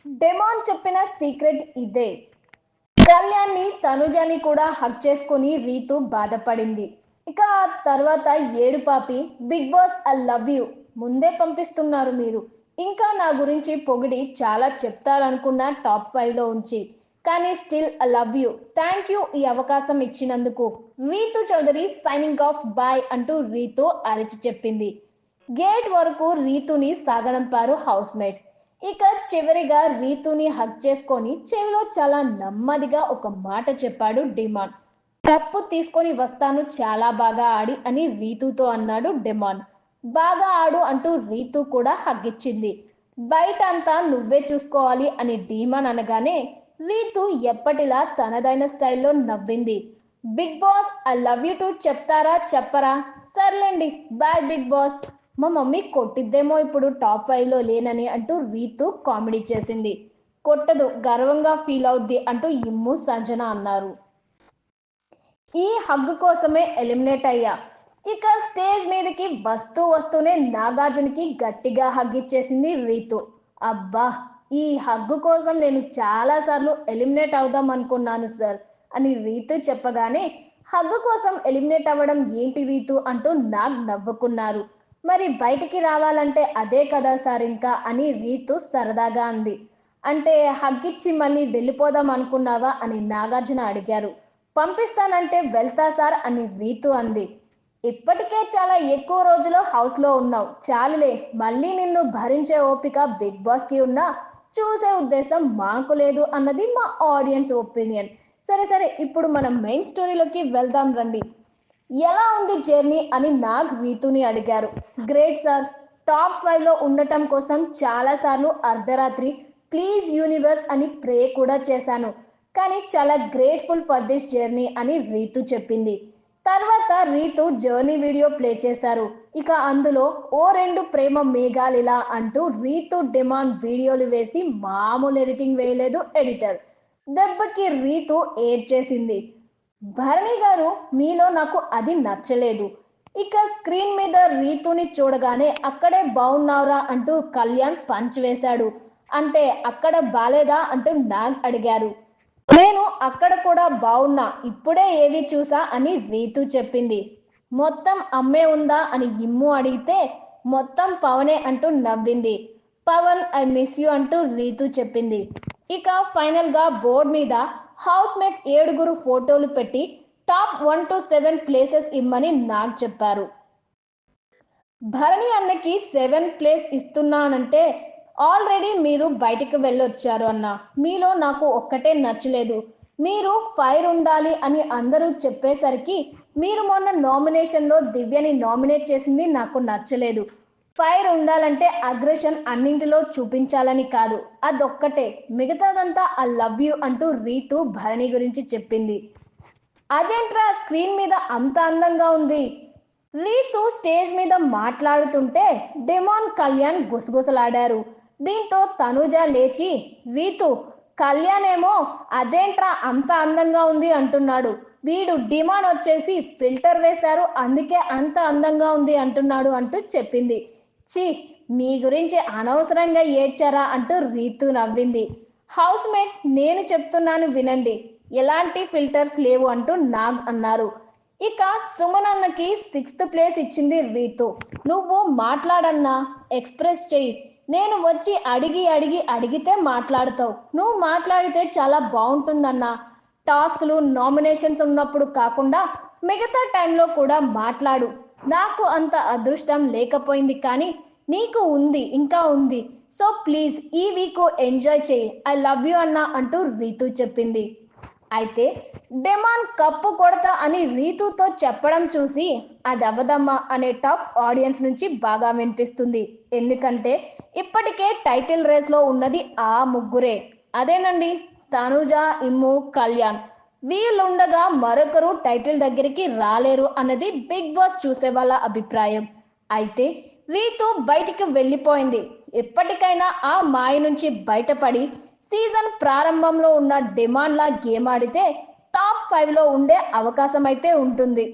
Demon చెప్పిన secret ఇదే. కళ్యాణ్ని తనుజని కూడా హక్ చేసుకుని రీతు బాధపడింది. ఇక ఆ తర్వాత ఏడుపాపి Bigg boss I love you ముందే పంపిస్తున్నారు మీరు. ఇంకా నా గురించి పొగిడి చాలా చెప్తారనుకున్న టాప్ 5లో ఉంచి. కానీ still I love you. Thank you ఈ అవకాశం ఇచ్చినందుకు. Ritu Chaudhary signing off bye అంటూ రీతు అరిచి చెప్పింది. గేట్ వరకు రీతుని సాగనంపారు హౌస్ మేట్స్. ఇక చివరిగా రీతుని హగ్ చేసుకొని చెవిలో చాలా నెమ్మదిగా ఒక మాట చెప్పాడు డిమాన్. కప్పు తీసుకొని వస్తాను చాలా బాగా ఆడి అని రీతుతో అన్నాడు డిమాన్. బాగా ఆడు అంటూ రీతు కూడా హగ్ ఇచ్చింది. బయట అంతా నువ్వే చూసుకోవాలి అని డిమాన్ అనగానే రీతు ఎప్పటిలా తనదైన స్టైల్లో నవ్వింది. Bigg boss I love you too చెప్తారా చెప్పరా? సర్లేండి బాయ్ బిగ్ బాస్. మా మమ్మీ కొట్టిద్దేమో ఇప్పుడు టాప్ 5లో లేనని అంటూ రీతు కామెడీ చేసింది. కొట్టదు గర్వంగా ఫీల్ అవుద్ది అంటూ ఇమ్ము సంజన అన్నారు. ఈ హగ్గు కోసమే ఎలిమినేట్ అయ్యా. ఇక స్టేజ్ మీదకి వస్తూనే నాగార్జునకి గట్టిగా హగ్ ఇచ్చేసింది రీతు. అబ్బా, ఈ హగ్గు కోసం నేను చాలా సార్లు ఎలిమినేట్ అవుదాం అనుకున్నాను సార్ అని రీతు చెప్పగానే హగ్గు కోసం ఎలిమినేట్ అవ్వడం ఏంటి రీతు అంటూ నాగ్ నవ్వుకున్నారు. మరి బయటికి రావాలంటే అదే కదా సార్ ఇంకా అని రీతు సరదాగా అంది. అంటే హగ్గిచ్చి మళ్ళీ వెళ్ళిపోదాం అనుకున్నావా అని నాగార్జున అడిగారు. పంపిస్తానంటే వెళ్తా సార్ అని రీతు అంది. ఇప్పటికే చాలా ఎక్కువ రోజులు హౌస్లో ఉన్నావు, చాలులే. మళ్ళీ నిన్ను భరించే ఓపిక బిగ్ బాస్కి ఉన్నా చూసే ఉద్దేశం మాకు లేదు అన్నది మా ఆడియన్స్ ఒపీనియన్. సరే సరే, ఇప్పుడు మనం మెయిన్ స్టోరీలోకి వెళ్దాం రండి. ఎలా ఉంది జర్నీ అని నాగ్ రీతుని అడిగారు. Great sir. టాప్ 5లో ఉండటం కోసం చాలాసార్లు అర్ధరాత్రి ప్లీజ్ యూనివర్స్ అని ప్రే కూడా చేశాను. కానీ చాలా గ్రేట్ఫుల్ ఫర్ దిస్ జర్నీ అని రీతు చెప్పింది. తర్వాత రీతు జర్నీ వీడియో ప్లే చేశారు. ఇక అందులో ఓ రెండు ప్రేమ మేఘాలిలా అంటూ రీతు డిమాండ్ వీడియోలు వేసి మామూలు ఎడిటింగ్ వేయలేదు ఎడిటర్. దెబ్బకి రీతు ఏడ్చేసింది. భరణి గారు, మీలో నాకు అది నచ్చలేదు. ఇక స్క్రీన్ మీద రీతుని చూడగానే అక్కడే బాగున్నావురా అంటూ కళ్యాణ్ పంచ్ వేశాడు. అంటే అక్కడ బాలేదా అంటూ నాగ్ అడిగారు. నేను అక్కడ కూడా బాగున్నా, ఇప్పుడే ఏవి చూసా అని రీతు చెప్పింది. మొత్తం అమ్మే ఉందా అని ఇమ్ము అడిగితే మొత్తం పవనే అంటూ నవ్వింది. పవన్ ఐ మిస్ యూ అంటూ రీతు చెప్పింది. ఇక ఫైనల్ గా బోర్డు మీద హౌస్ మేట్స్ 7 ఫోటోలు పెట్టి టాప్ 1 to 7 ప్లేసెస్ ఇమ్మని నాగ్ చెప్పారు. భరణి అన్నకి 7 ప్లేస్ ఇస్తున్నానంటే ఆల్రెడీ మీరు బయటికి వెళ్ళొచ్చారు అన్న. మీలో నాకు ఒక్కటే నచ్చలేదు. మీరు ఫైర్ ఉండాలి అని అందరూ చెప్పేసరికి మీరు మొన్న నామినేషన్లో దివ్యని నామినేట్ చేసింది నాకు నచ్చలేదు. ఫైర్ ఉండాలంటే అగ్రెషన్ అన్నింటిలో చూపించాలని కాదు, అదొక్కటే. మిగతాదంతా ఐ లవ్ యూ అంటూ రీతు భరణి గురించి చెప్పింది. అదేంట్రా స్క్రీన్ మీద అంత అందంగా ఉంది? రీతు స్టేజ్ మీద మాట్లాడుతుంటే డెమాన్ కళ్యాణ్ గుసగుసలాడారు. దీంతో తనుజ లేచి రీతు, కళ్యాణ్ ఏమో అదేంట్రా అంత అందంగా ఉంది అంటున్నాడు. వీడు డిమాండ్ వచ్చేసి ఫిల్టర్ వేశారు అందుకే అంత అందంగా ఉంది అంటున్నాడు అంటూ చెప్పింది. ఛీ, మీ గురించి అనవసరంగా ఏడ్చారా అంటూ రీతు నవ్వింది. హౌస్ మేట్స్, నేను చెప్తున్నాను వినండి, ఎలాంటి ఫిల్టర్స్ లేవు అంటూ నాగ్ అన్నారు. ఇక సుమన్ అన్నకి 6th ప్లేస్ ఇచ్చింది రీతు. నువ్వు మాట్లాడన్నా, ఎక్స్ప్రెస్ చెయ్యి. నేను వచ్చి అడిగితే మాట్లాడతావు. నువ్వు మాట్లాడితే చాలా బాగుంటుందన్నా. టాస్క్లు నామినేషన్స్ ఉన్నప్పుడు కాకుండా మిగతా టైంలో కూడా మాట్లాడు. నాకు అంత అదృష్టం లేకపోయింది కానీ నీకు ఉంది, ఇంకా ఉంది. సో ప్లీజ్ ఈ వీక్ ఎంజాయ్ చేయి. ఐ లవ్ యూ అన్నా అంటూ రీతు చెప్పింది. అయితే డెమాన్ కప్పు కొడతా అని రీతుతో చెప్పడం చూసి అది అవ్వదమ్మా అనే టాక్ ఆడియన్స్ నుంచి బాగా వినిపిస్తుంది. ఎందుకంటే ఇప్పటికే టైటిల్ రేస్లో ఉన్నది ఆ ముగ్గురే. అదేనండి, తనుజ, ఇమ్ము, కళ్యాణ్. వీళ్ళుండగా మరొకరు టైటిల్ దగ్గరికి రాలేరు అన్నది బిగ్ బాస్ చూసే వాళ్ళ అభిప్రాయం. అయితే రీతు బయటికి వెళ్ళిపోయింది. ఎప్పటికైనా ఆ మాయ నుంచి బయటపడి సీజన్ ప్రారంభంలో ఉన్న డిమాండ్లా గేమ్ ఆడితే టాప్ 5లో ఉండే అవకాశం అయితే ఉంటుంది.